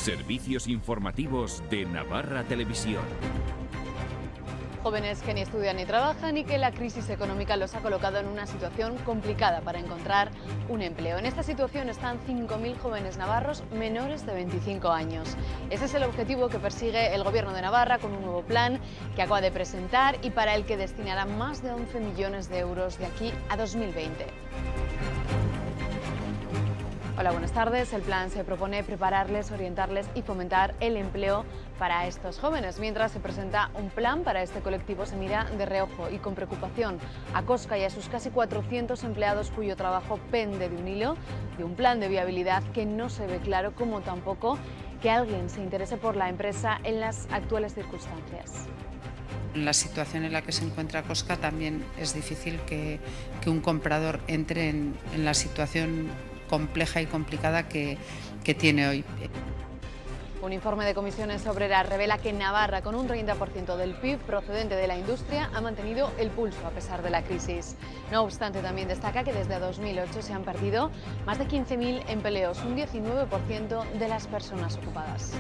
Servicios informativos de Navarra Televisión. Jóvenes que ni estudian ni trabajan y que la crisis económica los ha colocado en una situación complicada para encontrar un empleo. En esta situación están 5.000 jóvenes navarros menores de 25 años. Ese es el objetivo que persigue el Gobierno de Navarra con un nuevo plan que acaba de presentar y para el que destinará más de 11 millones de euros de aquí a 2020. Hola, buenas tardes. El plan se propone prepararles, orientarles y fomentar el empleo para estos jóvenes. Mientras se presenta un plan para este colectivo, se mira de reojo y con preocupación a Cosca y a sus casi 400 empleados cuyo trabajo pende de un hilo, de un plan de viabilidad que no se ve claro, como tampoco que alguien se interese por la empresa en las actuales circunstancias. En la situación en la que se encuentra Cosca también es difícil que un comprador entre en la situación compleja y complicada que tiene hoy. Un informe de Comisiones Obreras revela que Navarra, con un 30% del PIB procedente de la industria, ha mantenido el pulso a pesar de la crisis. No obstante, también destaca que desde 2008 se han perdido más de 15.000 empleos, un 19% de las personas ocupadas.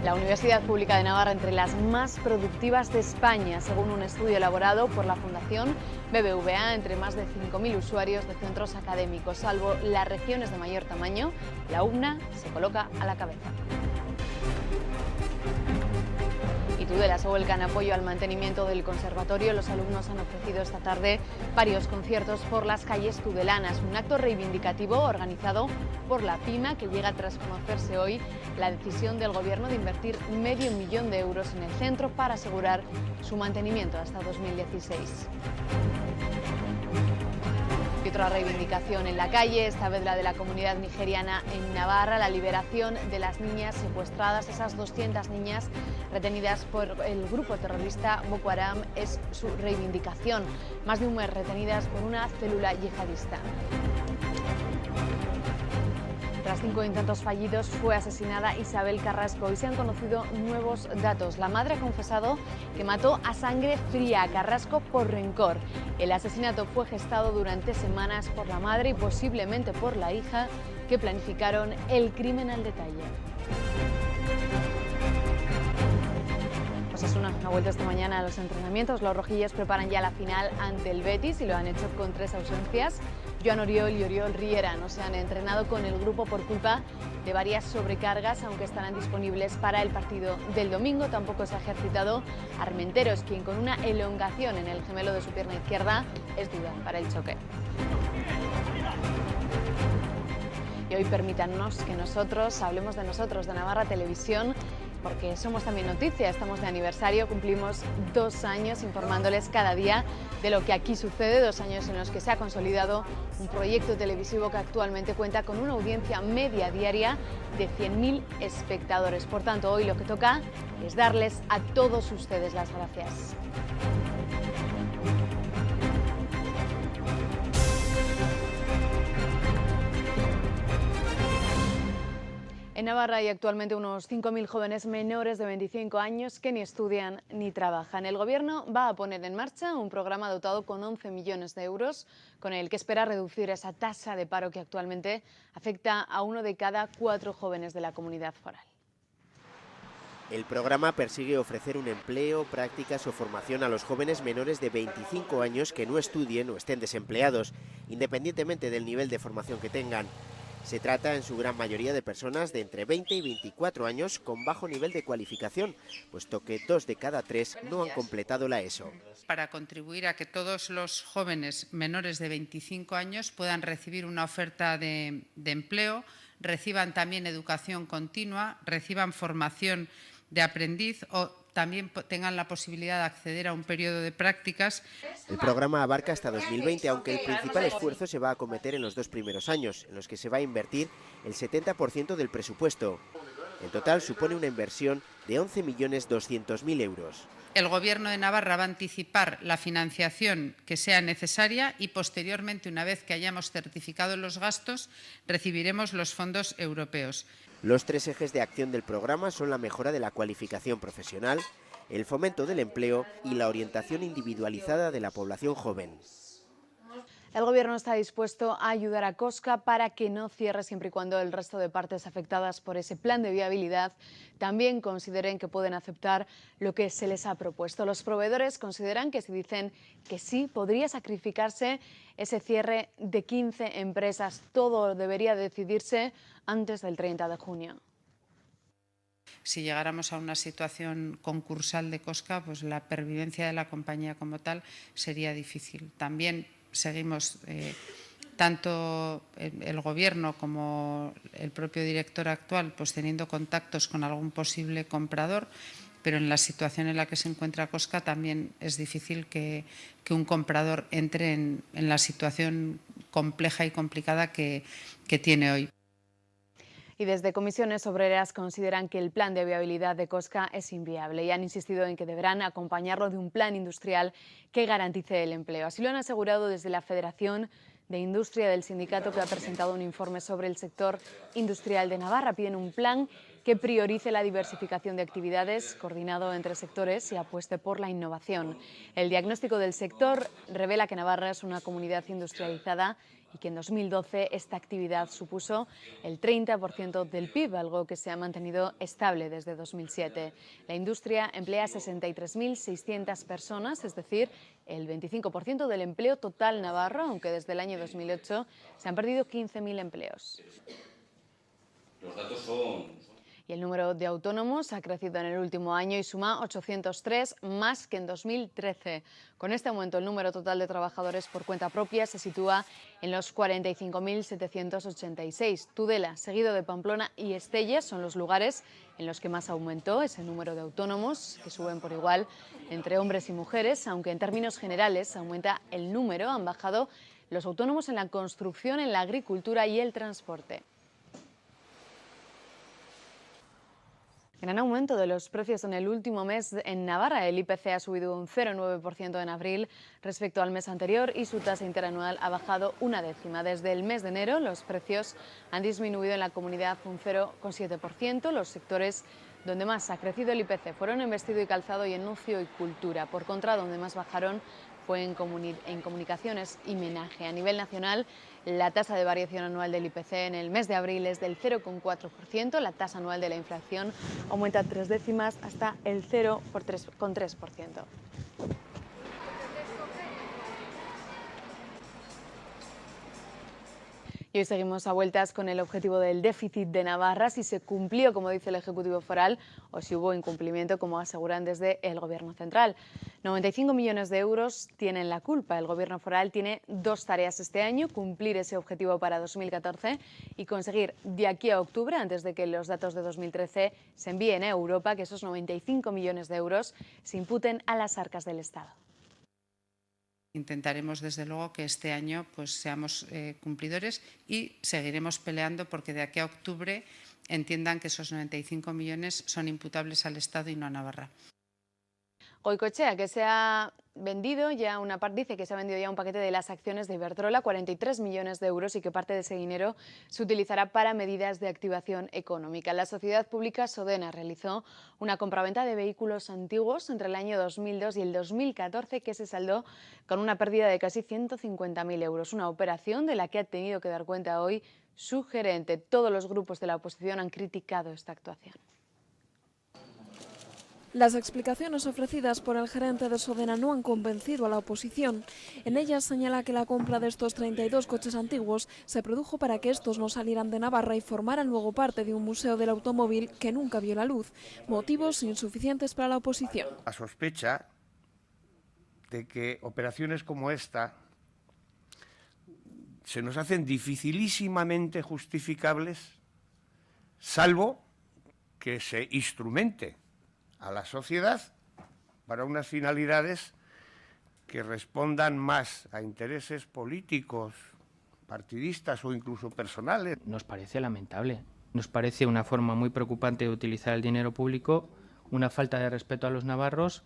La Universidad Pública de Navarra entre las más productivas de España, según un estudio elaborado por la Fundación BBVA, entre más de 5.000 usuarios de centros académicos. Salvo las regiones de mayor tamaño, la UNA se coloca a la cabeza. Y Tudelas vuelca en apoyo al mantenimiento del conservatorio. Los alumnos han ofrecido esta tarde varios conciertos por las calles tudelanas, un acto reivindicativo organizado por la PIMA que llega tras conocerse hoy la decisión del Gobierno de invertir medio millón de euros en el centro para asegurar su mantenimiento hasta 2016. Y otra reivindicación en la calle, esta vez la de la comunidad nigeriana en Navarra, la liberación de las niñas secuestradas, esas 200 niñas retenidas por el grupo terrorista Boko Haram, es su reivindicación. Más de un mes retenidas por una célula yihadista. Tras 5 intentos fallidos fue asesinada Isabel Carrasco y se han conocido nuevos datos. La madre ha confesado que mató a sangre fría a Carrasco por rencor. El asesinato fue gestado durante semanas por la madre y posiblemente por la hija, que planificaron el crimen al detalle. Osasuna ha vuelto esta mañana a los entrenamientos. Los rojillos preparan ya la final ante el Betis y lo han hecho con 3 ausencias. Joan Oriol y Oriol Riera no se han entrenado con el grupo por culpa de varias sobrecargas, aunque estarán disponibles para el partido del domingo. Tampoco se ha ejercitado Armenteros, quien con una elongación en el gemelo de su pierna izquierda es duda para el choque. Y hoy permítanos que nosotros hablemos de nosotros, de Navarra Televisión, porque somos también noticia, estamos de aniversario, cumplimos 2 años informándoles cada día de lo que aquí sucede, 2 años en los que se ha consolidado un proyecto televisivo que actualmente cuenta con una audiencia media diaria de 100.000 espectadores. Por tanto, hoy lo que toca es darles a todos ustedes las gracias. En Navarra hay actualmente unos 5.000 jóvenes menores de 25 años que ni estudian ni trabajan. El Gobierno va a poner en marcha un programa dotado con 11 millones de euros con el que espera reducir esa tasa de paro que actualmente afecta a 1 de cada 4 jóvenes de la comunidad foral. El programa persigue ofrecer un empleo, prácticas o formación a los jóvenes menores de 25 años que no estudien o estén desempleados, independientemente del nivel de formación que tengan. Se trata en su gran mayoría de personas de entre 20 y 24 años con bajo nivel de cualificación, puesto que 2 de cada 3 no han completado la ESO. Para contribuir a que todos los jóvenes menores de 25 años puedan recibir una oferta de empleo, reciban también educación continua, reciban formación de aprendiz o también tengan la posibilidad de acceder a un periodo de prácticas. El programa abarca hasta 2020, aunque el principal esfuerzo se va a acometer en los 2 primeros años, en los que se va a invertir el 70% del presupuesto. En total supone una inversión de 11.200.000 euros. El Gobierno de Navarra va a anticipar la financiación que sea necesaria y posteriormente, una vez que hayamos certificado los gastos, recibiremos los fondos europeos. Los 3 ejes de acción del programa son la mejora de la cualificación profesional, el fomento del empleo y la orientación individualizada de la población joven. El Gobierno está dispuesto a ayudar a Cosca para que no cierre siempre y cuando el resto de partes afectadas por ese plan de viabilidad también consideren que pueden aceptar lo que se les ha propuesto. Los proveedores consideran que si dicen que sí, podría sacrificarse ese cierre de 15 empresas. Todo debería decidirse antes del 30 de junio. Si llegáramos a una situación concursal de Cosca, pues la pervivencia de la compañía como tal sería difícil. También seguimos, tanto el Gobierno como el propio director actual, pues teniendo contactos con algún posible comprador, pero en la situación en la que se encuentra Cosca también es difícil que un comprador entre en la situación compleja y complicada que tiene hoy. Y desde Comisiones Obreras consideran que el plan de viabilidad de Cosca es inviable y han insistido en que deberán acompañarlo de un plan industrial que garantice el empleo. Así lo han asegurado desde la Federación de Industria del sindicato, que ha presentado un informe sobre el sector industrial de Navarra. Piden un plan que priorice la diversificación de actividades, coordinado entre sectores y apueste por la innovación. El diagnóstico del sector revela que Navarra es una comunidad industrializada y que en 2012 esta actividad supuso el 30% del PIB, algo que se ha mantenido estable desde 2007. La industria emplea a 63.600 personas, es decir, el 25% del empleo total navarro, aunque desde el año 2008 se han perdido 15.000 empleos. Los datos son... Y el número de autónomos ha crecido en el último año y suma 803 más que en 2013. Con este aumento, el número total de trabajadores por cuenta propia se sitúa en los 45.786. Tudela, seguido de Pamplona y Estella, son los lugares en los que más aumentó ese número de autónomos, que suben por igual entre hombres y mujeres, aunque en términos generales aumenta el número. Han bajado los autónomos en la construcción, en la agricultura y el transporte. Gran aumento de los precios en el último mes en Navarra. El IPC ha subido un 0,9% en abril respecto al mes anterior y su tasa interanual ha bajado una décima. Desde el mes de enero los precios han disminuido en la comunidad un 0,7%. Los sectores donde más ha crecido el IPC fueron en vestido y calzado y en ocio y cultura. Por contra, donde más bajaron fue en comunicaciones y menaje. A nivel nacional, la tasa de variación anual del IPC en el mes de abril es del 0,4%. La tasa anual de la inflación aumenta 3 décimas hasta el 0,3%. Y hoy seguimos a vueltas con el objetivo del déficit de Navarra, si se cumplió, como dice el Ejecutivo Foral, o si hubo incumplimiento, como aseguran desde el Gobierno central. 95 millones de euros tienen la culpa. El Gobierno Foral tiene dos tareas este año: cumplir ese objetivo para 2014 y conseguir de aquí a octubre, antes de que los datos de 2013 se envíen a Europa, que esos 95 millones de euros se imputen a las arcas del Estado. Intentaremos, desde luego, que este año pues seamos cumplidores y seguiremos peleando porque de aquí a octubre entiendan que esos 95 millones son imputables al Estado y no a Navarra. Goicoechea, que se ha vendido ya una parte, dice que se ha vendido ya un paquete de las acciones de Iberdrola, 43 millones de euros, y que parte de ese dinero se utilizará para medidas de activación económica. La sociedad pública Sodena realizó una compraventa de vehículos antiguos entre el año 2002 y el 2014 que se saldó con una pérdida de casi 150.000 euros. Una operación de la que ha tenido que dar cuenta hoy su gerente. Todos los grupos de la oposición han criticado esta actuación. Las explicaciones ofrecidas por el gerente de Sodena no han convencido a la oposición. En ellas señala que la compra de estos 32 coches antiguos se produjo para que estos no salieran de Navarra y formaran luego parte de un museo del automóvil que nunca vio la luz. Motivos insuficientes para la oposición. La sospecha de que operaciones como esta se nos hacen dificilísimamente justificables, salvo que se instrumente a la sociedad para unas finalidades que respondan más a intereses políticos, partidistas o incluso personales. Nos parece lamentable, nos parece una forma muy preocupante de utilizar el dinero público, una falta de respeto a los navarros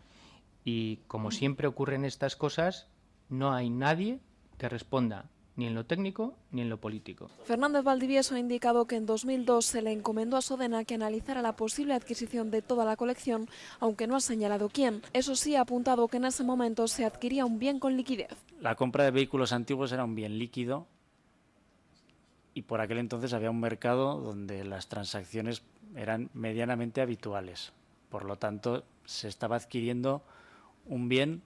y, como siempre ocurren estas cosas, no hay nadie que responda ni en lo técnico ni en lo político. Fernández Valdivieso ha indicado que en 2002 se le encomendó a Sodena que analizara la posible adquisición de toda la colección, aunque no ha señalado quién. Eso sí, ha apuntado que en ese momento se adquiría un bien con liquidez. La compra de vehículos antiguos era un bien líquido y por aquel entonces había un mercado donde las transacciones eran medianamente habituales. Por lo tanto, se estaba adquiriendo un bien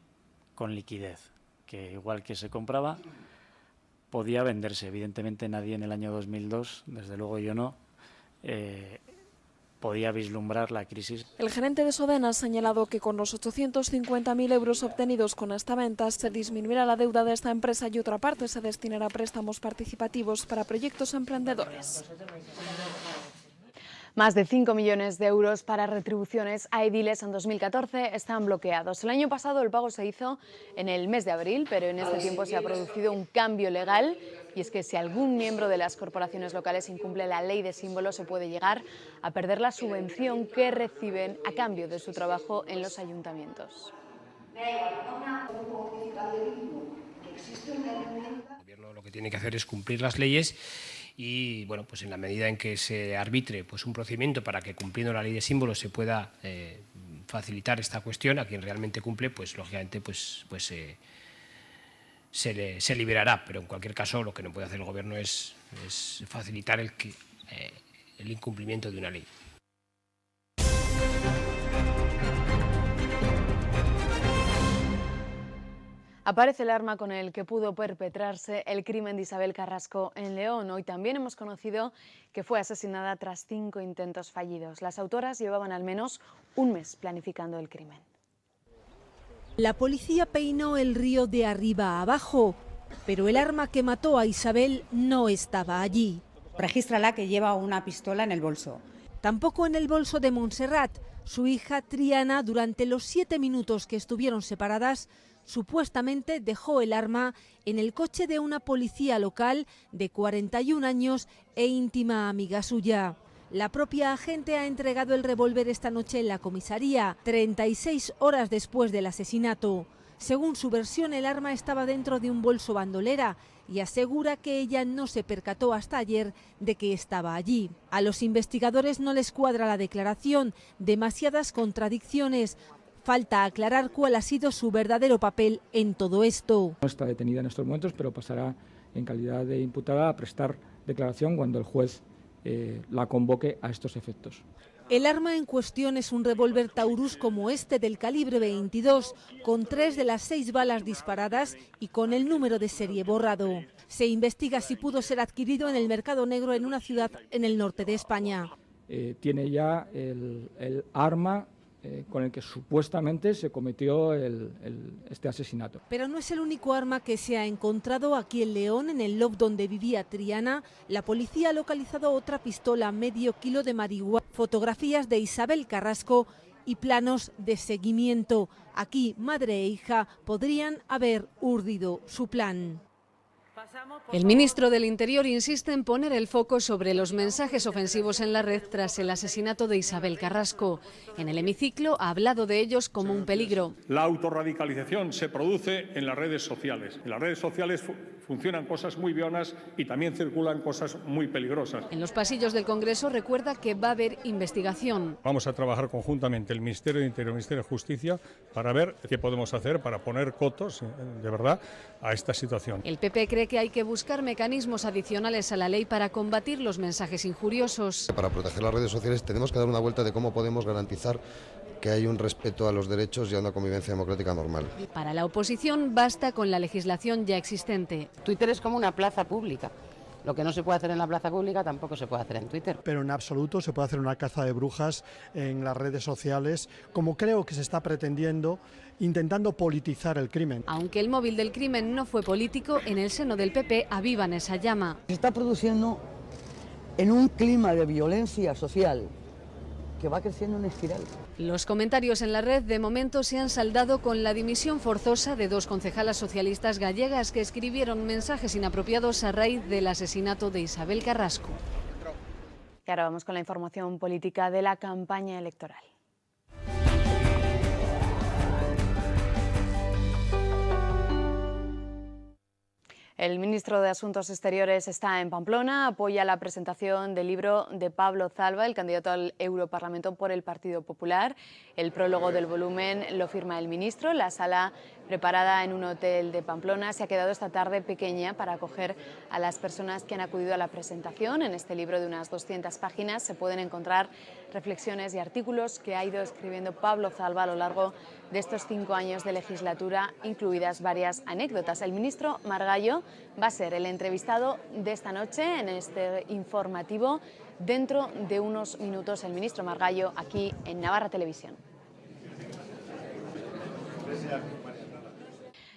con liquidez, que igual que se compraba, podía venderse. Evidentemente nadie en el año 2002, desde luego yo no, podía vislumbrar la crisis. El gerente de Sodena ha señalado que con los 850.000 euros obtenidos con esta venta se disminuirá la deuda de esta empresa y otra parte se destinará a préstamos participativos para proyectos emprendedores. Más de 5 millones de euros para retribuciones a ediles en 2014 están bloqueados. El año pasado el pago se hizo en el mes de abril, pero en este tiempo se ha producido un cambio legal y es que si algún miembro de las corporaciones locales incumple la ley de símbolos se puede llegar a perder la subvención que reciben a cambio de su trabajo en los ayuntamientos. El gobierno lo que tiene que hacer es cumplir las leyes y, bueno, pues en la medida en que se arbitre pues un procedimiento para que cumpliendo la ley de símbolos se pueda facilitar esta cuestión a quien realmente cumple, pues lógicamente se liberará. Pero en cualquier caso lo que no puede hacer el gobierno es facilitar el incumplimiento de una ley. Aparece el arma con el que pudo perpetrarse el crimen de Isabel Carrasco en León. Hoy también hemos conocido que fue asesinada tras 5 intentos fallidos. Las autoras llevaban al menos un mes planificando el crimen. La policía peinó el río de arriba a abajo, pero el arma que mató a Isabel no estaba allí. Regístrala que lleva una pistola en el bolso. Tampoco en el bolso de Montserrat. Su hija Triana, durante los 7 minutos que estuvieron separadas, supuestamente dejó el arma en el coche de una policía local de 41 años e íntima amiga suya. La propia agente ha entregado el revólver esta noche en la comisaría, 36 horas después del asesinato. Según su versión, el arma estaba dentro de un bolso bandolera y asegura que ella no se percató hasta ayer de que estaba allí. A los investigadores no les cuadra la declaración, demasiadas contradicciones. Falta aclarar cuál ha sido su verdadero papel en todo esto. No está detenida en estos momentos, pero pasará en calidad de imputada a prestar declaración cuando el juez la convoque a estos efectos. El arma en cuestión es un revólver Taurus como este del calibre 22, con 3 de las 6 balas disparadas y con el número de serie borrado. Se investiga si pudo ser adquirido en el mercado negro en una ciudad en el norte de España. Tiene ya el arma con el que supuestamente se cometió este asesinato. Pero no es el único arma que se ha encontrado aquí en León, en el loft donde vivía Triana. La policía ha localizado otra pistola, medio kilo de marihuana, fotografías de Isabel Carrasco y planos de seguimiento. Aquí, madre e hija podrían haber urdido su plan. El ministro del Interior insiste en poner el foco sobre los mensajes ofensivos en la red tras el asesinato de Isabel Carrasco. En el hemiciclo ha hablado de ellos como un peligro. La autorradicalización se produce en las redes sociales. En las redes sociales funcionan cosas muy buenas y también circulan cosas muy peligrosas. En los pasillos del Congreso recuerda que va a haber investigación. Vamos a trabajar conjuntamente el Ministerio de Interior y el Ministerio de Justicia para ver qué podemos hacer para poner cotos, de verdad, a esta situación. El PP cree que hay que buscar mecanismos adicionales a la ley para combatir los mensajes injuriosos. Para proteger las redes sociales tenemos que dar una vuelta de cómo podemos garantizar que hay un respeto a los derechos y a una convivencia democrática normal. Para la oposición basta con la legislación ya existente. Twitter es como una plaza pública. Lo que no se puede hacer en la plaza pública tampoco se puede hacer en Twitter. Pero en absoluto se puede hacer una caza de brujas en las redes sociales, como creo que se está pretendiendo, intentando politizar el crimen. Aunque el móvil del crimen no fue político, en el seno del PP avivan esa llama. Se está produciendo en un clima de violencia social que va creciendo en espiral. Los comentarios en la red de momento se han saldado con la dimisión forzosa de 2 concejalas socialistas gallegas que escribieron mensajes inapropiados a raíz del asesinato de Isabel Carrasco. Y ahora vamos con la información política de la campaña electoral. El ministro de Asuntos Exteriores está en Pamplona, apoya la presentación del libro de Pablo Zalba, el candidato al Europarlamento por el Partido Popular. El prólogo del volumen lo firma el ministro. La sala, preparada en un hotel de Pamplona, se ha quedado esta tarde pequeña para acoger a las personas que han acudido a la presentación. En este libro de unas 200 páginas se pueden encontrar reflexiones y artículos que ha ido escribiendo Pablo Zalba a lo largo de estos 5 años de legislatura, incluidas varias anécdotas. El ministro Margallo va a ser el entrevistado de esta noche en este informativo. Dentro de unos minutos, el ministro Margallo aquí en Navarra Televisión.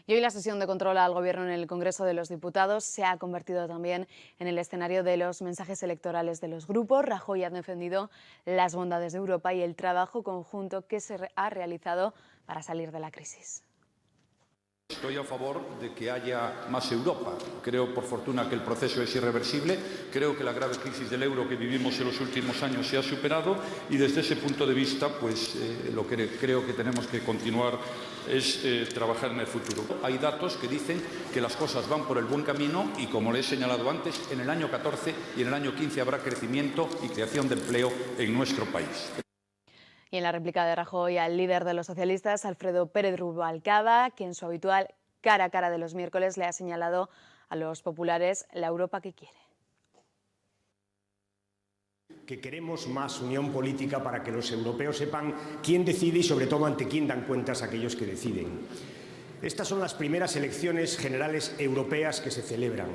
Y hoy la sesión de control al Gobierno en el Congreso de los Diputados se ha convertido también en el escenario de los mensajes electorales de los grupos. Rajoy ha defendido las bondades de Europa y el trabajo conjunto que se ha realizado para salir de la crisis. Estoy a favor de que haya más Europa. Creo, por fortuna, que el proceso es irreversible. Creo que la grave crisis del euro que vivimos en los últimos años se ha superado y desde ese punto de vista, pues lo que creo que tenemos que continuar es trabajar en el futuro. Hay datos que dicen que las cosas van por el buen camino y, como le he señalado antes, en el año 14 y en el año 15 habrá crecimiento y creación de empleo en nuestro país. Y en la réplica de Rajoy al líder de los socialistas, Alfredo Pérez Rubalcaba, que en su habitual cara a cara de los miércoles le ha señalado a los populares la Europa que quiere. Que queremos más unión política para que los europeos sepan quién decide y, sobre todo, ante quién dan cuentas aquellos que deciden. Estas son las primeras elecciones generales europeas que se celebran,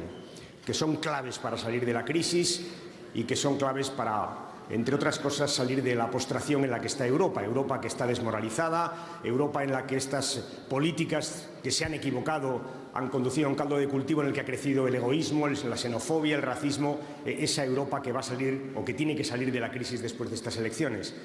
que son claves para salir de la crisis y que son claves para, entre otras cosas, salir de la postración en la que está Europa. Europa que está desmoralizada, Europa en la que estas políticas que se han equivocado han conducido a un caldo de cultivo en el que ha crecido el egoísmo, la xenofobia, el racismo, esa Europa que va a salir o que tiene que salir de la crisis después de estas elecciones.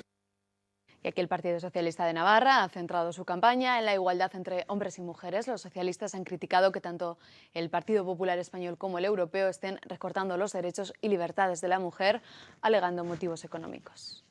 Y aquí el Partido Socialista de Navarra ha centrado su campaña en la igualdad entre hombres y mujeres. Los socialistas han criticado que tanto el Partido Popular Español como el Europeo estén recortando los derechos y libertades de la mujer, alegando motivos económicos.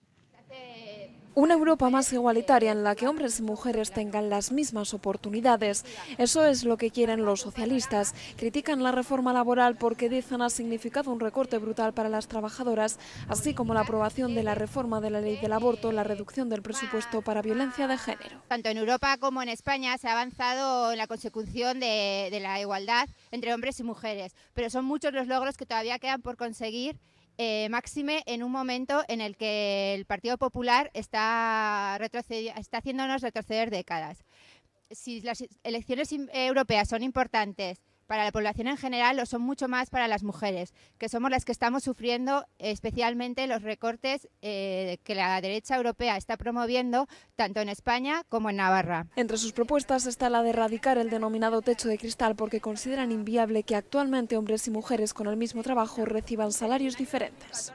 Una Europa más igualitaria en la que hombres y mujeres tengan las mismas oportunidades. Eso es lo que quieren los socialistas. Critican la reforma laboral porque dicen ha significado un recorte brutal para las trabajadoras, así como la aprobación de la reforma de la ley del aborto, la reducción del presupuesto para violencia de género. Tanto en Europa como en España se ha avanzado en la consecución de la igualdad entre hombres y mujeres, pero son muchos los logros que todavía quedan por conseguir. Máxime en un momento en el que el Partido Popular está haciéndonos retroceder décadas. Si las elecciones europeas son importantes para la población en general, lo son mucho más para las mujeres, que somos las que estamos sufriendo especialmente los recortes que la derecha europea está promoviendo tanto en España como en Navarra. Entre sus propuestas está la de erradicar el denominado techo de cristal porque consideran inviable que actualmente hombres y mujeres con el mismo trabajo reciban salarios diferentes.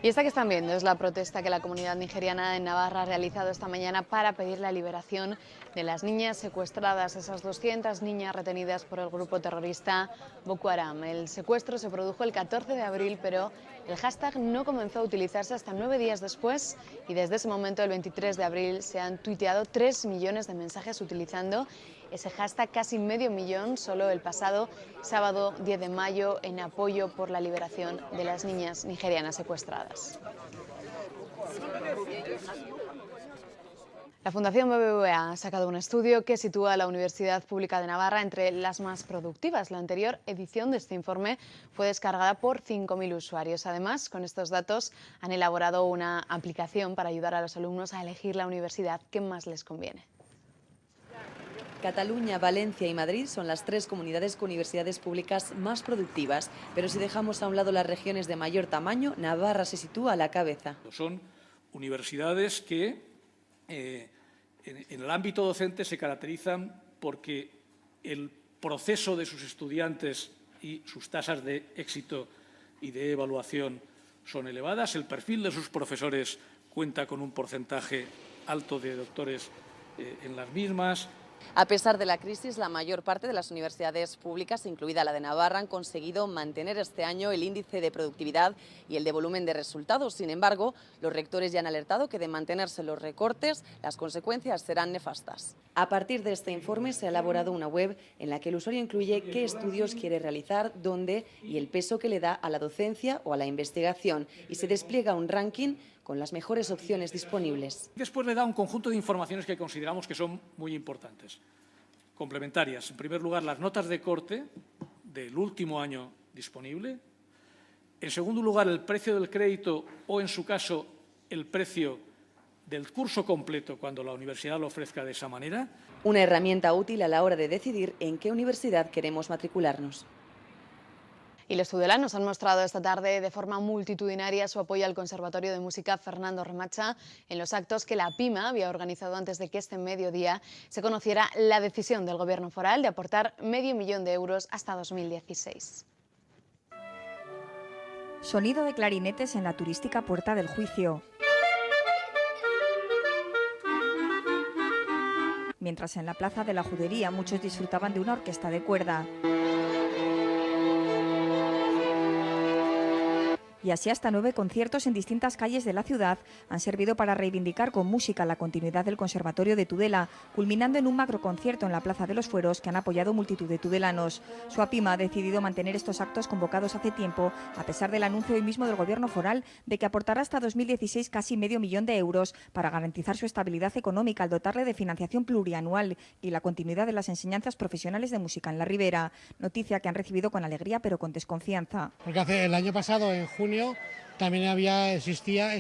Y esta que están viendo es la protesta que la comunidad nigeriana en Navarra ha realizado esta mañana para pedir la liberación de las niñas secuestradas, esas 200 niñas retenidas por el grupo terrorista Boko Haram. El secuestro se produjo el 14 de abril, pero el hashtag no comenzó a utilizarse hasta 9 días después y desde ese momento, el 23 de abril, se han tuiteado 3 millones de mensajes utilizando ese hashtag, casi medio millón solo el pasado sábado 10 de mayo en apoyo por la liberación de las niñas nigerianas secuestradas. La Fundación BBVA ha sacado un estudio que sitúa a la Universidad Pública de Navarra entre las más productivas. La anterior edición de este informe fue descargada por 5.000 usuarios. Además, con estos datos han elaborado una aplicación para ayudar a los alumnos a elegir la universidad que más les conviene. Cataluña, Valencia y Madrid son las 3 comunidades con universidades públicas más productivas, pero si dejamos a un lado las regiones de mayor tamaño, Navarra se sitúa a la cabeza. Son universidades que en el ámbito docente se caracterizan porque el proceso de sus estudiantes y sus tasas de éxito y de evaluación son elevadas, el perfil de sus profesores cuenta con un porcentaje alto de doctores en las mismas, A pesar de la crisis, la mayor parte de las universidades públicas, incluida la de Navarra, han conseguido mantener este año el índice de productividad y el de volumen de resultados. Sin embargo, los rectores ya han alertado que de mantenerse los recortes, las consecuencias serán nefastas. A partir de este informe se ha elaborado una web en la que el usuario incluye qué estudios quiere realizar, dónde y el peso que le da a la docencia o a la investigación, y se despliega un ranking con las mejores opciones disponibles. Después le da un conjunto de informaciones que consideramos que son muy importantes, complementarias. En primer lugar, las notas de corte del último año disponible. En segundo lugar, el precio del crédito o, en su caso, el precio del curso completo cuando la universidad lo ofrezca de esa manera. Una herramienta útil a la hora de decidir en qué universidad queremos matricularnos. Y los tudelanos han mostrado esta tarde de forma multitudinaria su apoyo al Conservatorio de Música Fernando Remacha en los actos que la PIMA había organizado antes de que este mediodía se conociera la decisión del Gobierno foral de aportar medio millón de euros hasta 2016. Sonido de clarinetes en la turística Puerta del Juicio. Mientras en la Plaza de la Judería muchos disfrutaban de una orquesta de cuerda. Y así hasta 9 conciertos en distintas calles de la ciudad han servido para reivindicar con música la continuidad del Conservatorio de Tudela, culminando en un macroconcierto en la Plaza de los Fueros que han apoyado multitud de tudelanos. Su APIMA ha decidido mantener estos actos convocados hace tiempo, a pesar del anuncio hoy mismo del Gobierno foral de que aportará hasta 2016 casi medio millón de euros para garantizar su estabilidad económica al dotarle de financiación plurianual y la continuidad de las enseñanzas profesionales de música en la Ribera. Noticia que han recibido con alegría pero con desconfianza. Porque el año pasado, en junio, también existía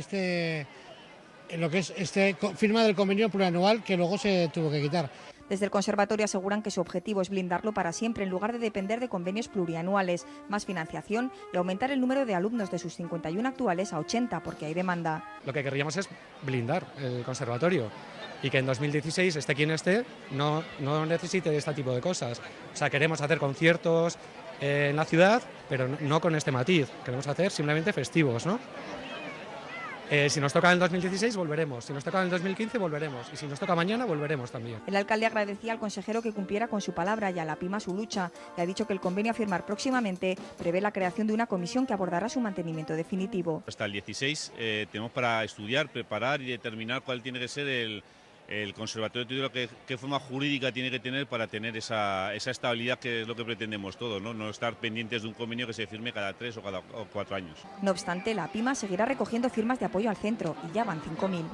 firma del convenio plurianual que luego se tuvo que quitar. Desde el Conservatorio aseguran que su objetivo es blindarlo para siempre en lugar de depender de convenios plurianuales, más financiación y aumentar el número de alumnos de sus 51 actuales a 80 porque hay demanda. Lo que querríamos es blindar el Conservatorio y que en 2016 esté quien esté no necesite de este tipo de cosas. O sea, queremos hacer conciertos en la ciudad, pero no con este matiz. Queremos hacer simplemente festivos, ¿no? Si nos toca en el 2016 volveremos, si nos toca en el 2015 volveremos y si nos toca mañana volveremos también. El alcalde agradecía al consejero que cumpliera con su palabra y a la PIMA su lucha y ha dicho que el convenio a firmar próximamente prevé la creación de una comisión que abordará su mantenimiento definitivo. Hasta el 16 tenemos para estudiar, preparar y determinar cuál tiene que ser el Conservatorio de Tudela, qué forma jurídica tiene que tener para tener esa estabilidad que es lo que pretendemos todos, ¿no? No estar pendientes de un convenio que se firme cada 3 o cada 4 años. No obstante, la PIMA seguirá recogiendo firmas de apoyo al centro y ya van 5.000.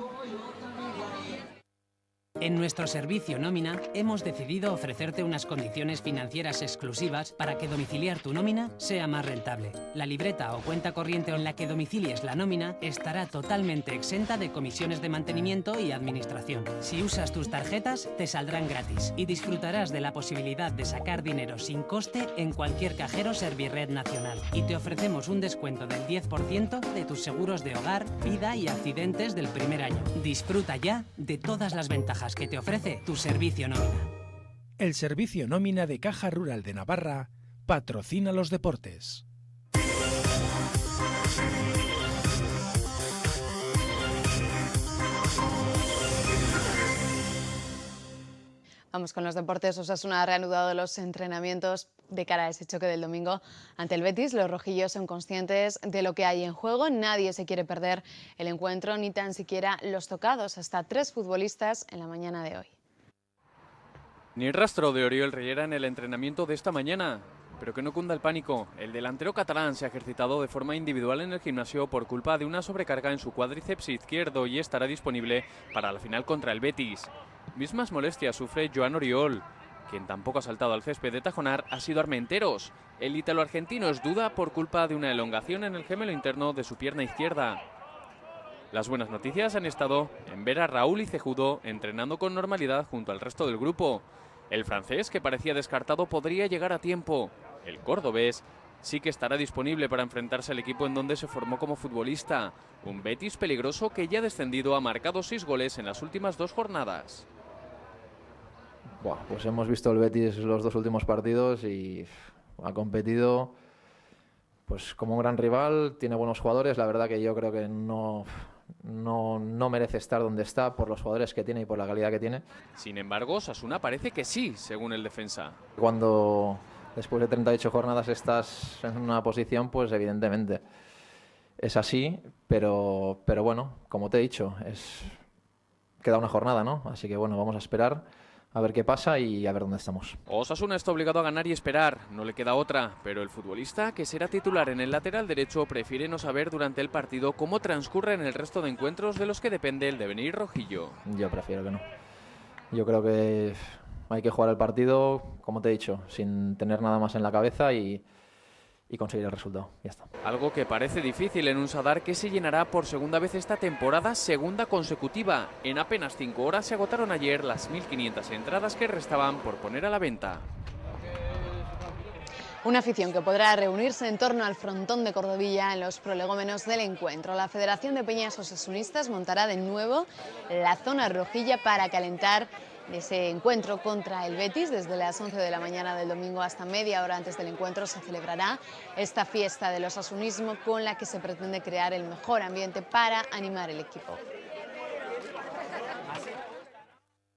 En nuestro servicio nómina hemos decidido ofrecerte unas condiciones financieras exclusivas para que domiciliar tu nómina sea más rentable. La libreta o cuenta corriente en la que domicilies la nómina estará totalmente exenta de comisiones de mantenimiento y administración. Si usas tus tarjetas, te saldrán gratis y disfrutarás de la posibilidad de sacar dinero sin coste en cualquier cajero Servirred nacional. Y te ofrecemos un descuento del 10% de tus seguros de hogar, vida y accidentes del primer año. Disfruta ya de todas las ventajas que te ofrece tu servicio nómina. El servicio nómina de Caja Rural de Navarra patrocina los deportes. Vamos con los deportes. Osasuna ha reanudado los entrenamientos de cara a ese choque del domingo ante el Betis. Los rojillos son conscientes de lo que hay en juego. Nadie se quiere perder el encuentro, ni tan siquiera los tocados. Hasta 3 futbolistas en la mañana de hoy. Ni rastro de Oriol Riera en el entrenamiento de esta mañana. Pero que no cunda el pánico. El delantero catalán se ha ejercitado de forma individual en el gimnasio por culpa de una sobrecarga en su cuádriceps izquierdo y estará disponible para la final contra el Betis. Mismas molestias sufre Joan Oriol. Quien tampoco ha saltado al césped de Tajonar ha sido Armenteros. El ítalo-argentino es duda por culpa de una elongación en el gemelo interno de su pierna izquierda. Las buenas noticias han estado en ver a Raúl y Cejudo entrenando con normalidad junto al resto del grupo. El francés, que parecía descartado, podría llegar a tiempo. El cordobés sí que estará disponible para enfrentarse al equipo en donde se formó como futbolista. Un Betis peligroso que ya descendido ha marcado 6 goles en las últimas 2 jornadas. Pues hemos visto el Betis los 2 últimos partidos y ha competido pues como un gran rival, tiene buenos jugadores. La verdad que yo creo que no no merece estar donde está por los jugadores que tiene y por la calidad que tiene. Sin embargo, Osasuna parece que sí, según el defensa. Cuando después de 38 jornadas estás en una posición, pues evidentemente es así, pero bueno, como te he dicho, queda una jornada, ¿no? Así que bueno, vamos a esperar a ver qué pasa y a ver dónde estamos. Osasuna está obligado a ganar y esperar, no le queda otra, pero el futbolista, que será titular en el lateral derecho, prefiere no saber durante el partido cómo transcurre en el resto de encuentros de los que depende el devenir rojillo. Yo prefiero que no. Yo creo que hay que jugar el partido, como te he dicho, sin tener nada más en la cabeza y conseguir el resultado. Ya está. Algo que parece difícil en un Sadar que se llenará por segunda vez esta temporada, segunda consecutiva. En apenas 5 horas se agotaron ayer las 1.500 entradas que restaban por poner a la venta. Una afición que podrá reunirse en torno al frontón de Cordovilla en los prolegómenos del encuentro. La Federación de Peñas Osasunistas montará de nuevo la zona rojilla para calentar ese encuentro contra el Betis. Desde las 11 de la mañana del domingo hasta media hora antes del encuentro se celebrará esta fiesta del osasunismo con la que se pretende crear el mejor ambiente para animar el equipo.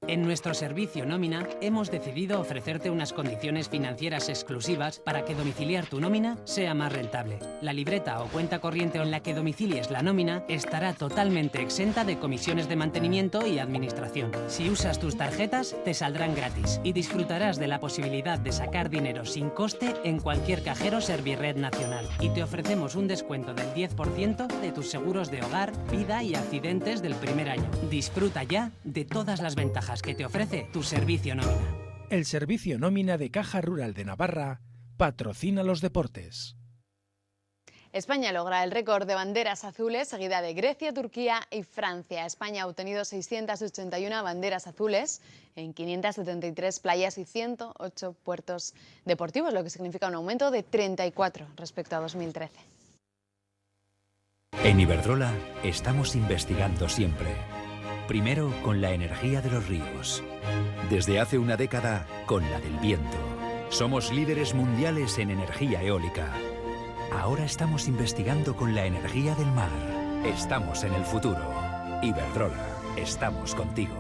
En nuestro servicio nómina hemos decidido ofrecerte unas condiciones financieras exclusivas para que domiciliar tu nómina sea más rentable. La libreta o cuenta corriente en la que domicilies la nómina estará totalmente exenta de comisiones de mantenimiento y administración. Si usas tus tarjetas, te saldrán gratis y disfrutarás de la posibilidad de sacar dinero sin coste en cualquier cajero Servirred nacional. Y te ofrecemos un descuento del 10% de tus seguros de hogar, vida y accidentes del primer año. Disfruta ya de todas las ventajas que te ofrece tu servicio nómina. El servicio nómina de Caja Rural de Navarra patrocina los deportes. España logra el récord de banderas azules, seguida de Grecia, Turquía y Francia. España ha obtenido 681 banderas azules en 573 playas y 108 puertos deportivos, lo que significa un aumento de 34 respecto a 2013. En Iberdrola estamos investigando siempre. Primero con la energía de los ríos. Desde hace una década con la del viento. Somos líderes mundiales en energía eólica. Ahora estamos investigando con la energía del mar. Estamos en el futuro. Iberdrola, estamos contigo.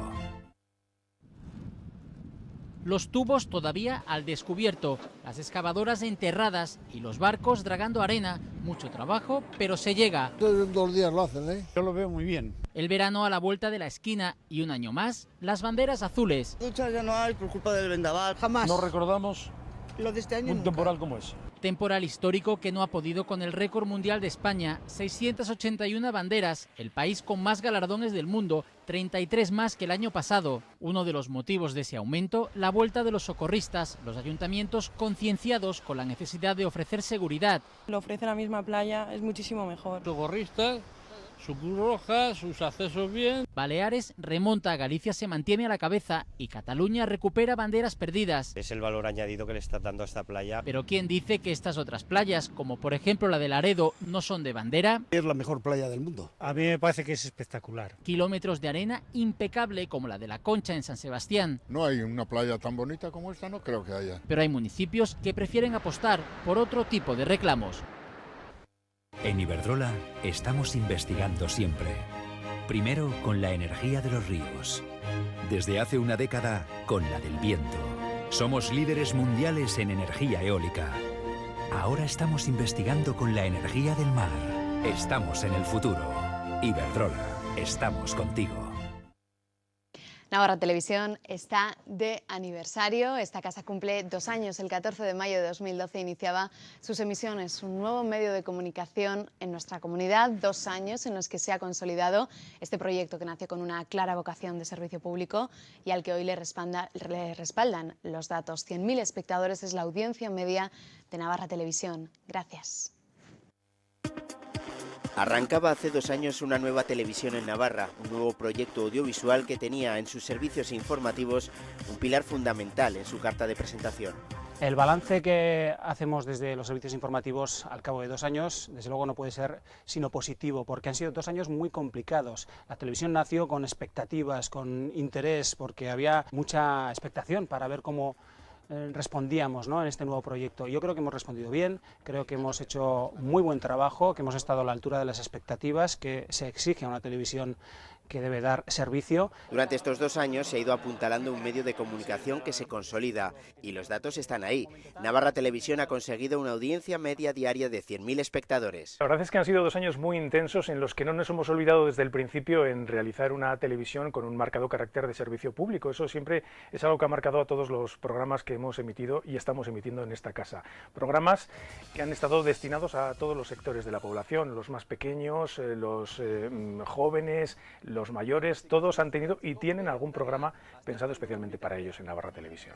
Los tubos todavía al descubierto, las excavadoras enterradas y los barcos dragando arena. Mucho trabajo, pero se llega. En 2 días lo hacen, ¿eh? Yo lo veo muy bien. El verano a la vuelta de la esquina y un año más, las banderas azules. Duchas ya no hay por culpa del vendaval. Jamás. No recordamos lo de este año un temporal como ese. Temporal histórico que no ha podido con el récord mundial de España, 681 banderas, el país con más galardones del mundo, 33 más que el año pasado. Uno de los motivos de ese aumento, la vuelta de los socorristas, los ayuntamientos concienciados con la necesidad de ofrecer seguridad. Lo ofrece la misma playa, es muchísimo mejor. Socorristas, su Cruz Roja, sus accesos bien. Baleares remonta, Galicia se mantiene a la cabeza y Cataluña recupera banderas perdidas. Es el valor añadido que le está dando a esta playa. Pero ¿quién dice que estas otras playas, como por ejemplo la de Laredo, no son de bandera? Es la mejor playa del mundo. A mí me parece que es espectacular. Kilómetros de arena impecable como la de La Concha en San Sebastián. No hay una playa tan bonita como esta, no creo que haya. Pero hay municipios que prefieren apostar por otro tipo de reclamos. En Iberdrola estamos investigando siempre. Primero con la energía de los ríos. Desde hace una década con la del viento. Somos líderes mundiales en energía eólica. Ahora estamos investigando con la energía del mar. Estamos en el futuro. Iberdrola, estamos contigo. Navarra Televisión está de aniversario. Esta casa cumple 2 años. El 14 de mayo de 2012 iniciaba sus emisiones, un nuevo medio de comunicación en nuestra comunidad. 2 años en los que se ha consolidado este proyecto que nació con una clara vocación de servicio público y al que hoy le respaldan los datos. 100.000 espectadores es la audiencia media de Navarra Televisión. Gracias. Arrancaba hace 2 años una nueva televisión en Navarra, un nuevo proyecto audiovisual que tenía en sus servicios informativos un pilar fundamental en su carta de presentación. El balance que hacemos desde los servicios informativos al cabo de 2 años, desde luego no puede ser sino positivo, porque han sido 2 años muy complicados. La televisión nació con expectativas, con interés, porque había mucha expectación para ver cómo respondíamos, ¿no?, en este nuevo proyecto. Yo creo que hemos respondido bien, creo que hemos hecho muy buen trabajo, que hemos estado a la altura de las expectativas que se exige a una televisión que debe dar servicio. Durante estos 2 años se ha ido apuntalando un medio de comunicación que se consolida y los datos están ahí. Navarra Televisión ha conseguido una audiencia media diaria de 100.000 espectadores. La verdad es que han sido 2 años muy intensos en los que no nos hemos olvidado desde el principio en realizar una televisión con un marcado carácter de servicio público. Eso siempre es algo que ha marcado a todos los programas que hemos emitido y estamos emitiendo en esta casa. Programas que han estado destinados a todos los sectores de la población, los más pequeños, los jóvenes, los mayores, todos han tenido y tienen algún programa pensado especialmente para ellos en Navarra Televisión.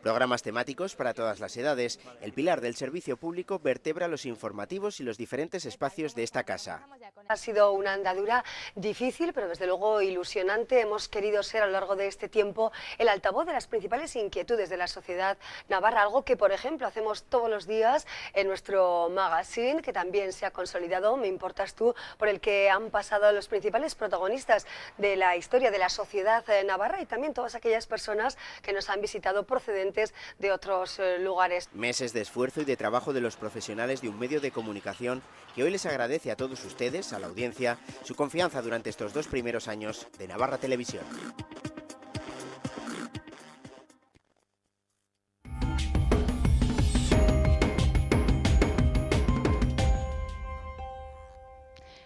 Programas temáticos para todas las edades. El pilar del servicio público vertebra los informativos y los diferentes espacios de esta casa. Ha sido una andadura difícil, pero desde luego ilusionante. Hemos querido ser a lo largo de este tiempo el altavoz de las principales inquietudes de la sociedad navarra, algo que, por ejemplo, hacemos todos los días en nuestro magazine, que también se ha consolidado, Me Importas Tú, por el que han pasado los principales protagonistas de la historia de la sociedad navarra y también todas aquellas personas que nos han visitado procedentes de otros lugares. Meses de esfuerzo y de trabajo de los profesionales de un medio de comunicación que hoy les agradece a todos ustedes, a la audiencia, su confianza durante estos 2 primeros años de Navarra Televisión.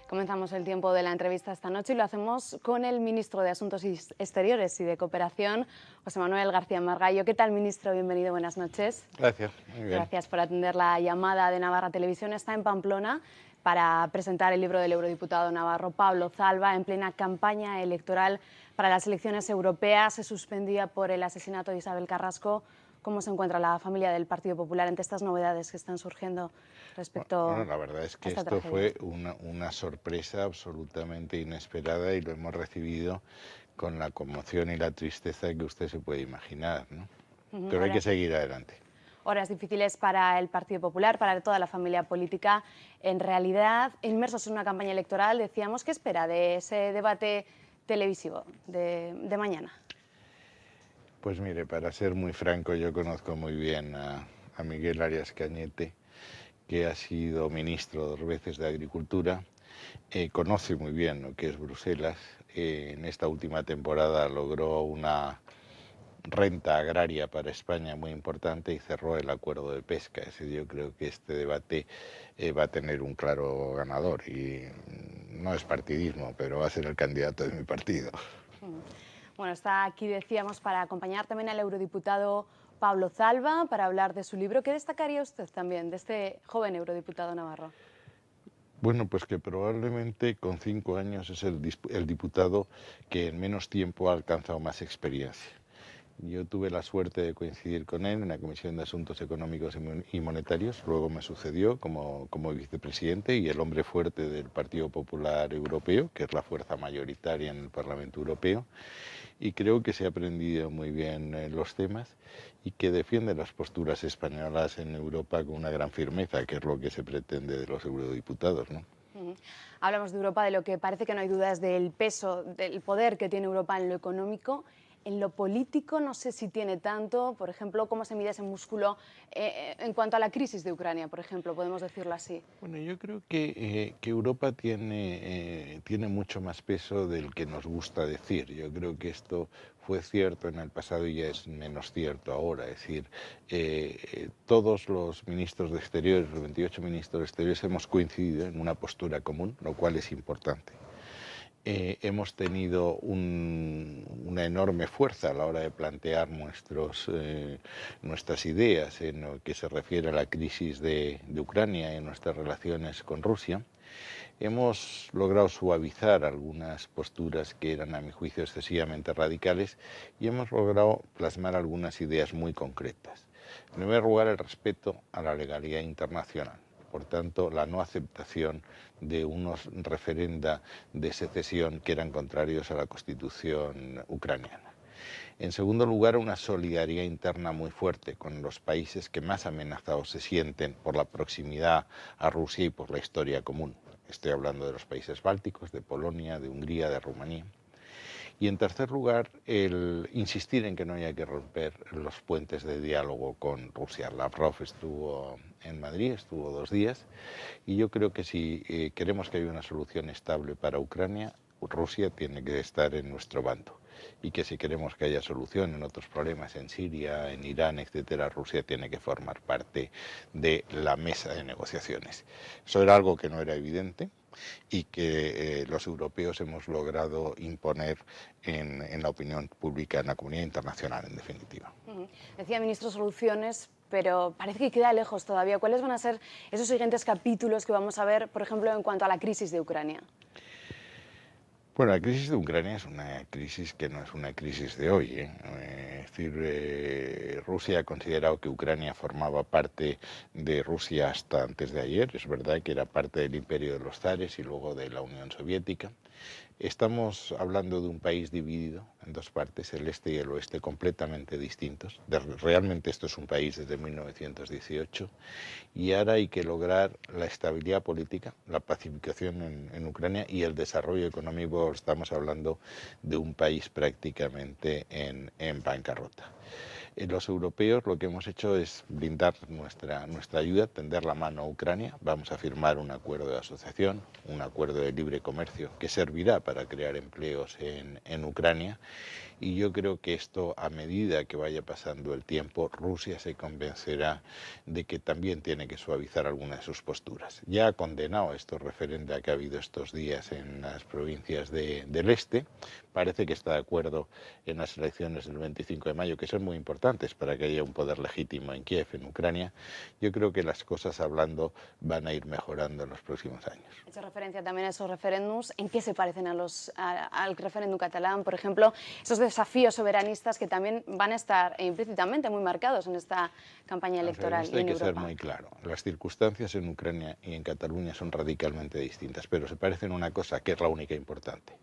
Comenzamos el tiempo de la entrevista esta noche y lo hacemos con el ministro de Asuntos Exteriores y de Cooperación, José Manuel García Margallo. ¿Qué tal, ministro? Bienvenido, buenas noches. Gracias, muy bien. Gracias por atender la llamada de Navarra Televisión. Está en Pamplona para presentar el libro del eurodiputado navarro Pablo Zalba en plena campaña electoral para las elecciones europeas. Se suspendía por el asesinato de Isabel Carrasco. ¿Cómo se encuentra la familia del Partido Popular ante estas novedades que están surgiendo respecto Bueno, la verdad es que esto tragedia? fue una sorpresa absolutamente inesperada y lo hemos recibido con la conmoción y la tristeza que usted se puede imaginar, ¿no? Pero hay que seguir adelante. Horas difíciles para el Partido Popular, para toda la familia política. En realidad, inmersos en una campaña electoral, decíamos, ¿qué espera de ese debate televisivo de mañana? Pues mire, para ser muy franco, yo conozco muy bien a Miguel Arias Cañete, que ha sido ministro 2 veces de Agricultura, conoce muy bien lo que es Bruselas. En esta última temporada logró una renta agraria para España muy importante y cerró el acuerdo de pesca. Yo creo que este debate va a tener un claro ganador y no es partidismo, pero va a ser el candidato de mi partido. Bueno, está aquí, decíamos, para acompañar también al eurodiputado Pablo Zalba, para hablar de su libro. ¿Qué destacaría usted también de este joven eurodiputado navarro? Bueno, pues que probablemente con 5 años es el diputado que en menos tiempo ha alcanzado más experiencia. Yo tuve la suerte de coincidir con él en la Comisión de Asuntos Económicos y Monetarios, luego me sucedió como vicepresidente y el hombre fuerte del Partido Popular Europeo, que es la fuerza mayoritaria en el Parlamento Europeo, y creo que se ha aprendido muy bien los temas y que defiende las posturas españolas en Europa con una gran firmeza, que es lo que se pretende de los eurodiputados, ¿no? Hablamos de Europa, de lo que parece que no hay dudas del peso, del poder que tiene Europa en lo económico. En lo político no sé si tiene tanto, por ejemplo, cómo se mide ese músculo en cuanto a la crisis de Ucrania, por ejemplo, podemos decirlo así. Bueno, yo creo que Europa tiene mucho más peso del que nos gusta decir. Yo creo que esto fue cierto en el pasado y ya es menos cierto ahora. Es decir, todos los ministros de Exteriores, los 28 ministros de Exteriores, hemos coincidido en una postura común, lo cual es importante. Hemos tenido una enorme fuerza a la hora de plantear nuestras ideas en lo que se refiere a la crisis de Ucrania y nuestras relaciones con Rusia. Hemos logrado suavizar algunas posturas que eran, a mi juicio, excesivamente radicales y hemos logrado plasmar algunas ideas muy concretas. En primer lugar, el respeto a la legalidad internacional. Por tanto, la no aceptación de unos referenda de secesión que eran contrarios a la Constitución ucraniana. En segundo lugar, una solidaridad interna muy fuerte con los países que más amenazados se sienten por la proximidad a Rusia y por la historia común. Estoy hablando de los países bálticos, de Polonia, de Hungría, de Rumanía. Y en tercer lugar, el insistir en que no haya que romper los puentes de diálogo con Rusia. Lavrov estuvo en Madrid, estuvo 2 días, y yo creo que si queremos que haya una solución estable para Ucrania, Rusia tiene que estar en nuestro bando. Y que si queremos que haya solución en otros problemas en Siria, en Irán, etcétera, Rusia tiene que formar parte de la mesa de negociaciones. Eso era algo que no era evidente y que los europeos hemos logrado imponer en la opinión pública, en la comunidad internacional, en definitiva. Decía, ministro, soluciones, pero parece que queda lejos todavía. ¿Cuáles van a ser esos siguientes capítulos que vamos a ver, por ejemplo, en cuanto a la crisis de Ucrania? Bueno, la crisis de Ucrania es una crisis que no es una crisis de hoy, Es decir, Rusia ha considerado que Ucrania formaba parte de Rusia hasta antes de ayer. Es verdad que era parte del imperio de los zares y luego de la Unión Soviética. Estamos hablando de un país dividido en 2 partes, el este y el oeste, completamente distintos. Realmente esto es un país desde 1918 y ahora hay que lograr la estabilidad política, la pacificación en Ucrania y el desarrollo económico. Estamos hablando de un país prácticamente en bancarrota. Los europeos lo que hemos hecho es brindar nuestra ayuda, tender la mano a Ucrania. Vamos a firmar un acuerdo de asociación, un acuerdo de libre comercio que servirá para crear empleos en Ucrania. Y yo creo que esto, a medida que vaya pasando el tiempo, Rusia se convencerá de que también tiene que suavizar algunas de sus posturas. Ya ha condenado estos referendos que ha habido estos días en las provincias del este. Parece que está de acuerdo en las elecciones del 25 de mayo, que son muy importantes para que haya un poder legítimo en Kiev, en Ucrania. Yo creo que las cosas, hablando, van a ir mejorando en los próximos años. He hecho referencia también a esos referéndums. ¿En qué se parecen al referéndum catalán, por ejemplo? Esos desafíos soberanistas que también van a estar implícitamente muy marcados en esta campaña electoral. Esto hay que ser muy claro. Las circunstancias en Ucrania y en Cataluña son radicalmente distintas, pero se parecen en una cosa que es la única importante,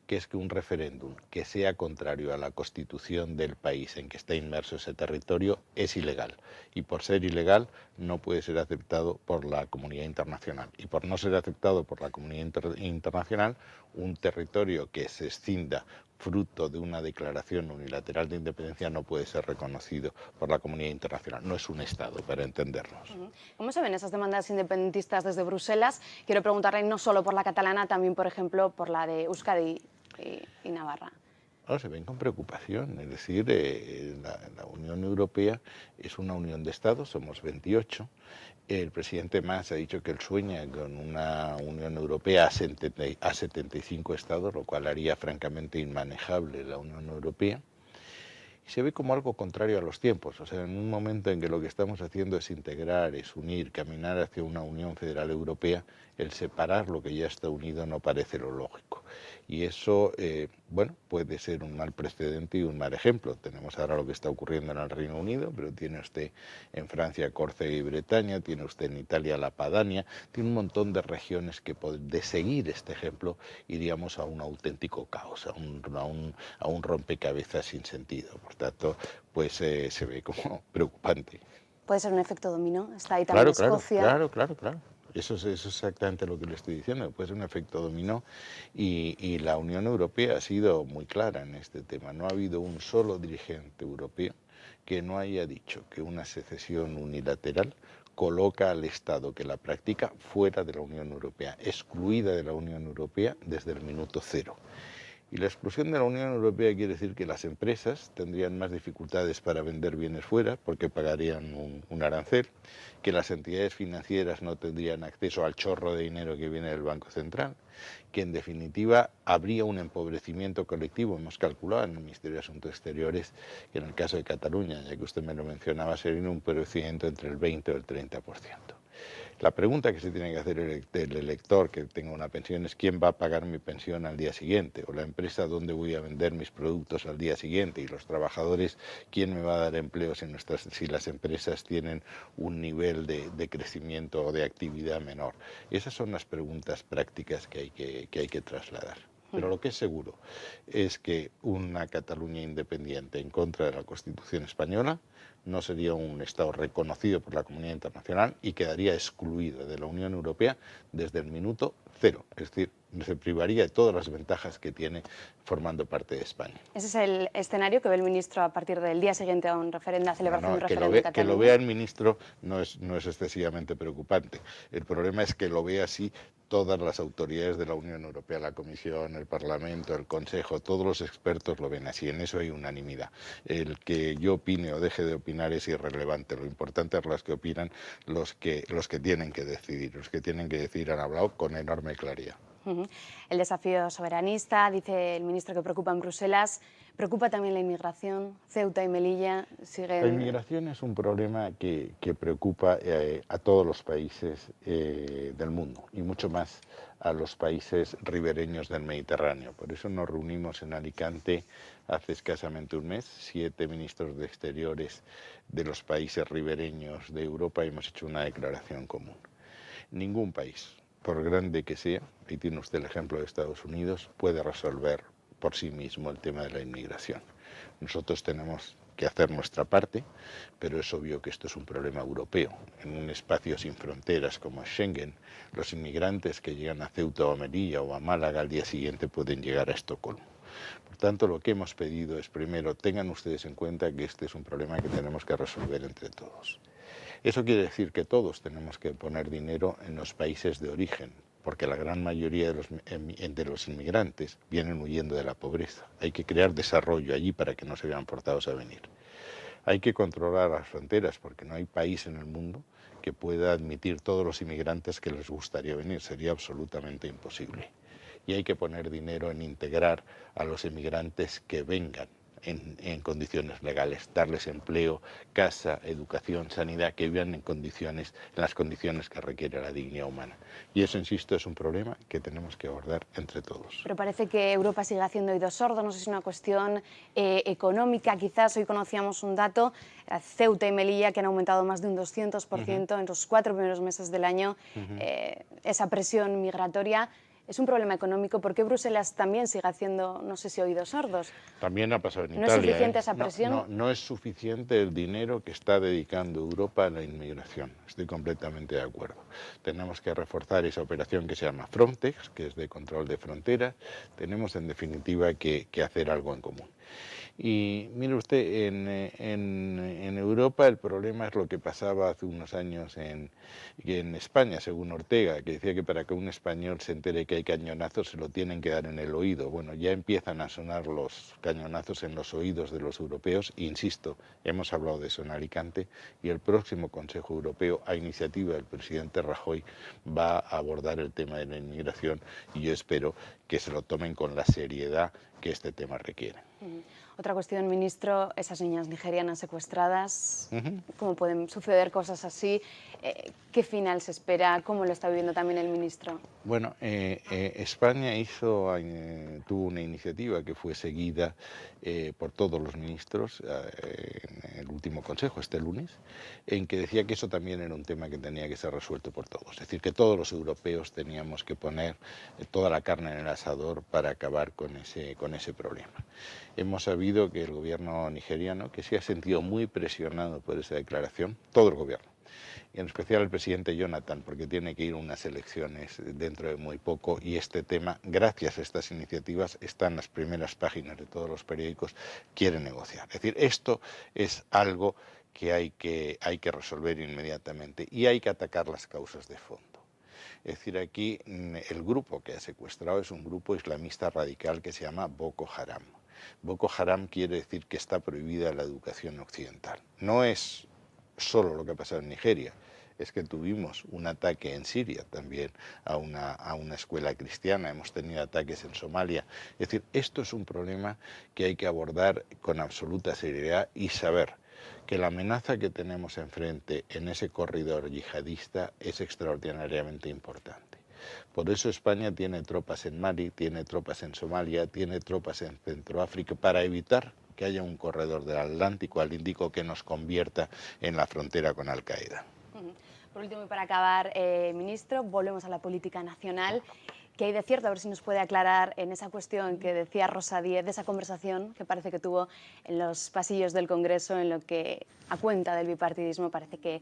que es que un referéndum que sea contrario a la constitución del país en que está inmerso ese territorio es ilegal. Y por ser ilegal no puede ser aceptado por la comunidad internacional. Y por no ser aceptado por la comunidad internacional, un territorio que se escinda fruto de una declaración unilateral de independencia no puede ser reconocido por la comunidad internacional. No es un Estado, para entendernos. ¿Cómo se ven esas demandas independentistas desde Bruselas? Quiero preguntarle no solo por la catalana, también, por ejemplo, por la de Euskadi y Navarra. Ahora se ven con preocupación, es decir, la Unión Europea es una unión de Estados, somos 28. El presidente Mas ha dicho que él sueña con una Unión Europea a 75 estados, lo cual haría francamente inmanejable la Unión Europea. Y se ve como algo contrario a los tiempos, o sea, en un momento en que lo que estamos haciendo es integrar, es unir, caminar hacia una Unión Federal Europea, el separar lo que ya está unido no parece lo lógico. Y eso, bueno, puede ser un mal precedente y un mal ejemplo. Tenemos ahora lo que está ocurriendo en el Reino Unido, pero tiene usted en Francia Córcega y Bretaña, tiene usted en Italia la Padania, tiene un montón de regiones que, de seguir este ejemplo, iríamos a un auténtico caos, a un rompecabezas sin sentido. Por tanto, pues se ve como preocupante. ¿Puede ser un efecto dominó? Está ahí también Escocia. Claro. Eso es exactamente lo que le estoy diciendo, puede ser un efecto dominó y la Unión Europea ha sido muy clara en este tema. No ha habido un solo dirigente europeo que no haya dicho que una secesión unilateral coloca al Estado que la practica fuera de la Unión Europea, excluida de la Unión Europea desde el minuto cero. Y la exclusión de la Unión Europea quiere decir que las empresas tendrían más dificultades para vender bienes fuera porque pagarían un arancel, que las entidades financieras no tendrían acceso al chorro de dinero que viene del Banco Central, que en definitiva habría un empobrecimiento colectivo. Hemos calculado en el Ministerio de Asuntos Exteriores que en el caso de Cataluña, ya que usted me lo mencionaba, sería un empobrecimiento entre el 20 o el 30%. La pregunta que se tiene que hacer el elector que tenga una pensión es quién va a pagar mi pensión al día siguiente, o la empresa dónde voy a vender mis productos al día siguiente, y los trabajadores quién me va a dar empleo si las empresas tienen un nivel de crecimiento o de actividad menor. Esas son las preguntas prácticas que hay que trasladar. Pero lo que es seguro es que una Cataluña independiente en contra de la Constitución española no sería un Estado reconocido por la comunidad internacional y quedaría excluido de la Unión Europea desde el minuto cero. Es decir, se privaría de todas las ventajas que tiene formando parte de España. Ese es el escenario que ve el ministro a partir del día siguiente a un referéndum, a celebración de un referéndum en Cataluña. Que lo vea el ministro no es excesivamente preocupante. El problema es que lo vea así todas las autoridades de la Unión Europea, la Comisión, el Parlamento, el Consejo, todos los expertos lo ven así, en eso hay unanimidad. El que yo opine o deje de opinar es irrelevante, lo importante es los que opinan, los que tienen que decidir. Los que tienen que decidir han hablado con enorme claridad. El desafío soberanista, dice el ministro, que preocupa en Bruselas. ¿Preocupa también la inmigración? Ceuta y Melilla siguen... La inmigración es un problema que preocupa a todos los países del mundo y mucho más a los países ribereños del Mediterráneo. Por eso nos reunimos en Alicante hace escasamente un mes, 7 ministros de Exteriores de los países ribereños de Europa, y hemos hecho una declaración común. Ningún país, por grande que sea, y tiene usted el ejemplo de Estados Unidos, puede resolver por sí mismo el tema de la inmigración. Nosotros tenemos que hacer nuestra parte, pero es obvio que esto es un problema europeo. En un espacio sin fronteras como Schengen, los inmigrantes que llegan a Ceuta o a Melilla o a Málaga al día siguiente pueden llegar a Estocolmo. Por tanto, lo que hemos pedido es, primero, tengan ustedes en cuenta que este es un problema que tenemos que resolver entre todos. Eso quiere decir que todos tenemos que poner dinero en los países de origen, porque la gran mayoría de los inmigrantes vienen huyendo de la pobreza. Hay que crear desarrollo allí para que no se vean forzados a venir. Hay que controlar las fronteras, porque no hay país en el mundo que pueda admitir todos los inmigrantes que les gustaría venir. Sería absolutamente imposible. Y hay que poner dinero en integrar a los inmigrantes que vengan en condiciones legales, darles empleo, casa, educación, sanidad, que vivan en las condiciones que requiere la dignidad humana. Y eso, insisto, es un problema que tenemos que abordar entre todos. Pero parece que Europa sigue haciendo oídos sordos, no sé si es una cuestión económica, quizás. Hoy conocíamos un dato, Ceuta y Melilla, que han aumentado más de un 200% en los 4 primeros meses del año, esa presión migratoria. Es un problema económico. ¿Por qué Bruselas también sigue haciendo, no sé si oídos sordos? También ha pasado en Italia. ¿No es suficiente esa presión? No es suficiente el dinero que está dedicando Europa a la inmigración. Estoy completamente de acuerdo. Tenemos que reforzar esa operación que se llama Frontex, que es de control de fronteras. Tenemos, en definitiva, que hacer algo en común. Y mire usted, en Europa el problema es lo que pasaba hace unos años en España, según Ortega, que decía que para que un español se entere que hay cañonazos se lo tienen que dar en el oído. Bueno, ya empiezan a sonar los cañonazos en los oídos de los europeos. Insisto, hemos hablado de eso en Alicante, y el próximo Consejo Europeo, a iniciativa del presidente Rajoy, va a abordar el tema de la inmigración, y yo espero que se lo tomen con la seriedad que este tema requiere. Otra cuestión, ministro, esas niñas nigerianas secuestradas, ¿cómo pueden suceder cosas así? ¿Qué final se espera? ¿Cómo lo está viviendo también el ministro? Bueno, España tuvo una iniciativa que fue seguida por todos los ministros en el último consejo, este lunes, en que decía que eso también era un tema que tenía que ser resuelto por todos. Es decir, que todos los europeos teníamos que poner toda la carne en el asador para acabar con ese problema. Hemos sabido que el gobierno nigeriano, que se ha sentido muy presionado por esa declaración, todo el gobierno, y en especial el presidente Jonathan, porque tiene que ir a unas elecciones dentro de muy poco, y este tema, gracias a estas iniciativas, está en las primeras páginas de todos los periódicos, quiere negociar. Es decir, esto es algo que hay que resolver inmediatamente, y hay que atacar las causas de fondo. Es decir, aquí el grupo que ha secuestrado es un grupo islamista radical que se llama Boko Haram. Boko Haram quiere decir que está prohibida la educación occidental. No es solo lo que ha pasado en Nigeria, es que tuvimos un ataque en Siria también a una escuela cristiana, hemos tenido ataques en Somalia. Es decir, esto es un problema que hay que abordar con absoluta seriedad y saber que la amenaza que tenemos enfrente en ese corredor yihadista es extraordinariamente importante. Por eso España tiene tropas en Mali, tiene tropas en Somalia, tiene tropas en Centroáfrica, para evitar que haya un corredor del Atlántico al Índico que nos convierta en la frontera con Al-Qaeda. Por último, y para acabar, ministro, volvemos a la política nacional. ¿Qué hay de cierto? A ver si nos puede aclarar en esa cuestión que decía Rosa Díez, de esa conversación que parece que tuvo en los pasillos del Congreso, en lo que, a cuenta del bipartidismo, parece que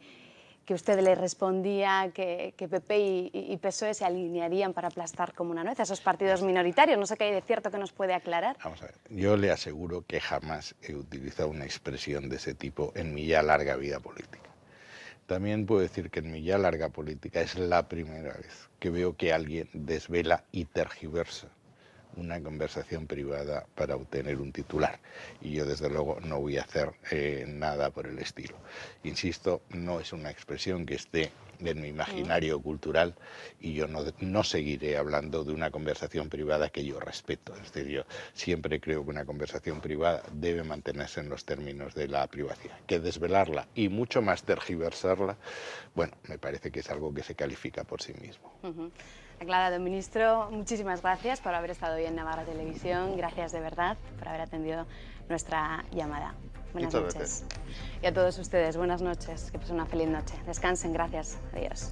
que usted le respondía que PP y PSOE se alinearían para aplastar como una nuez a esos partidos minoritarios. No sé qué hay de cierto que nos puede aclarar. Vamos a ver, yo le aseguro que jamás he utilizado una expresión de ese tipo en mi ya larga vida política. También puedo decir que en mi ya larga política es la primera vez que veo que alguien desvela y tergiversa una conversación privada para obtener un titular. Y yo, desde luego, no voy a hacer nada por el estilo. Insisto, no es una expresión que esté en mi imaginario cultural y yo no seguiré hablando de una conversación privada que yo respeto. Es decir, yo siempre creo que una conversación privada debe mantenerse en los términos de la privacidad. Que desvelarla y mucho más tergiversarla, bueno, me parece que es algo que se califica por sí mismo. Aclarado, ministro, muchísimas gracias por haber estado hoy en Navarra Televisión. Gracias de verdad por haber atendido nuestra llamada. Buenas noches. Gracias. Y a todos ustedes, buenas noches. Que pasen una feliz noche. Descansen, gracias. Adiós.